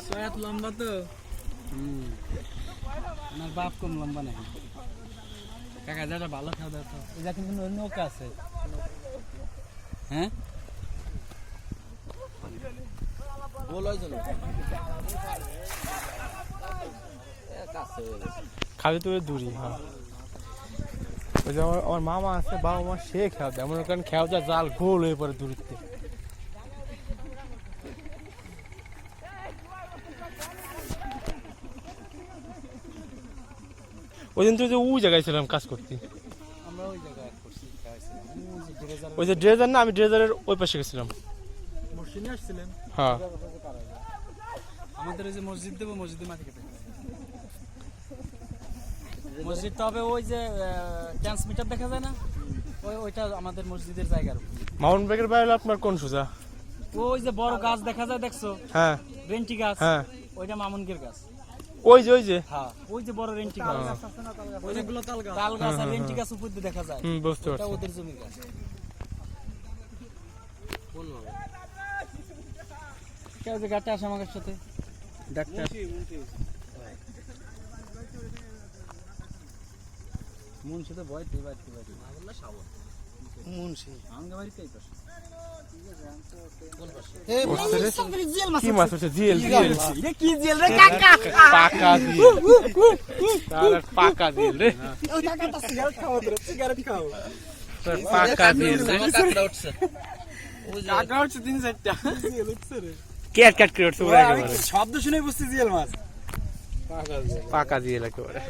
সয়াত লম্বা তো। আমার বাপ কম লম্বা নাকি কাকা? যারা ভালো খাওয়া দাওয়া তো এটা কিন্তু নৌকা আছে। হ্যাঁ খালি তো দূরই। হ্যাঁ ওই যে আমার মামা আছে, বাবা মা সে খেয়াল দেয়, মনে করেন খেয়াল যা জাল গোল হয়ে পড়ে দূরত্বে। ওই দিন তো ওই জায়গায় ছিলাম কাজ করতে। আমরা ওই জায়গায় করছি, ওই যে ড্রেজার না, আমি ড্রেজারের ওই পাশে গেছিলাম। মসজিদে আসছিলেন? হ্যাঁ আমাদের ওই যে মসজিদ দেবো, মসজিদে মাটি কেটে মসজিদ তো হবে ওই যে ট্রান্সমিটার দেখা যায় না, ওইটা আমাদের মসজিদের জায়গার। মাউন্ট ব্যাগের বাইরে আপনার কোন সুজা? ওই যে বড় গাছ দেখা যায়, দেখছো? হ্যাঁ রেন্টি গাছ। হ্যাঁ ওইটা মামুনগের গাছ। ওই যে ওই যে হ্যাঁ ওই যে বড় রেন্টি গাছ, ওইগুলো তাল গাছ আর রেন্টি গাছ উপর দিয়ে দেখা যায়। বুঝতে ওটা পারছি। ওদের জমির গাছ। কেউ যে গাছটা আসে আমার সাথে ডাক্তার মুন্সি তো ভয় তুই বাড়তে পারি মুন্সি আঙ্গা বাড়িতেই পাশে। কি মাছ হচ্ছে? জিএল। জিএল কি জেল রে কাকা? পাকা জিএল, তার পাকা জিএল রে, ওই কাকাটা সিগারেট খাওয়া ধরে, সিগারেট খাও। পাকা জিএল রে। কাকড়া উঠছে, ওই যে কাকড়া উঠছে 3-4টা জিএল উঠছে রে। ক্যাট ক্যাট করে উঠছে ওরা একেবারে। শব্দ শুনে বুঝছি জিএল মাছ। পাকা জিএল একেবারে।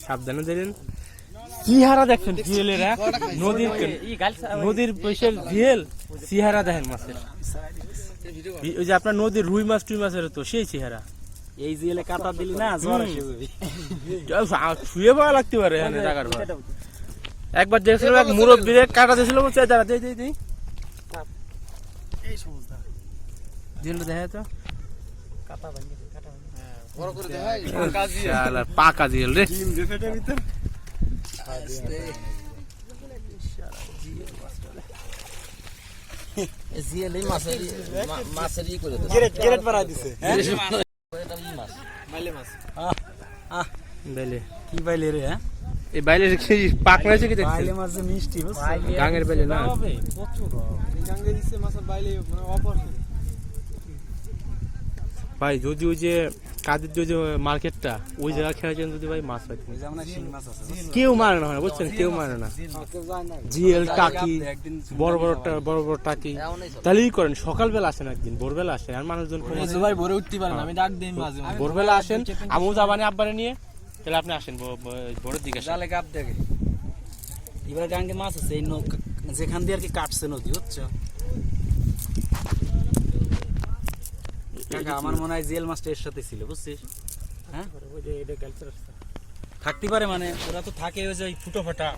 সাবধানে দিলেন। চেহারা দেখছেন জিএলের, নদীর পয়সার জিএল চেহারা দেখেন মাছের। ওই যে আপনার নদীর রুই মাছ টুই মাছের তো সেই চেহারা। এই জিএলে কাটা দিলি না জ্বর এসে যাবে। শুয়ে পাওয়া লাগতে পারে এখানে টাকার ভাড়া। একবার দেখছিলাম এক মুরব্বীরে কাটা দিয়েছিল, দাঁড়া দেই দেই দেই এই সমস্যা জিএলটা দেখা তো কাটা ভাঙি কাটা ভাঙি বড় করে দেখাই পাকা জিএল। শালা পাকা জিএল রে। ডিম দে ফেটার ভিতর জিএল এই মাছেরই করে দেয়। গেরেট বাড়া দিছে। এটা এই মাছ মাইলে মাছ। বেলে কি বাইলে রে? হ্যাঁ এই বাইলে কি পাক রয়েছে কি দেখছেন? বাইলে মাছ যে মিষ্টি বুঝছো? গাঙের বাইলে না, প্রচুর গাঙ্গে দিছে মাছের বাইলে মানে অপরছে। ভাই যদি ওই যে কাদের যে মার্কেটটা ওই জায়গা খেলা যান, যদি ভাই মাছ পাইতেন। ওই যে আমরা শিং মাছ আছে কেউ মারে না, বুঝছেন, কেউ মারে না। কেউ যায় না। জিএল টাকি একদিন বড় বড় টাকি তাহলেই করেন। সকালবেলা আসেন, একদিন ভোরবেলা আসেন, আর মানুষজন কম আছে। ভাই ভরে উঠতে পারে না, আমি ডাক দেই মাঝে মাঝে। ভোরবেলা আসেন, আমু যাবানি আব্বারে নিয়ে, তাহলে আপনি আসেন ভোরের দিকে আসেন। জালে গাপ দেখে এবার গাঙ্গে মাছ আছে এই যেখান দিয়ে আর কি কাটছে নদী, বুঝছো কাকা? আমার মনে হয় জেল মাছটা এর সাথে ছিল, বুঝছিস? হ্যাঁ থাকতে পারে, মানে ওরা তো থাকে ওই যে ফুটো ফাটা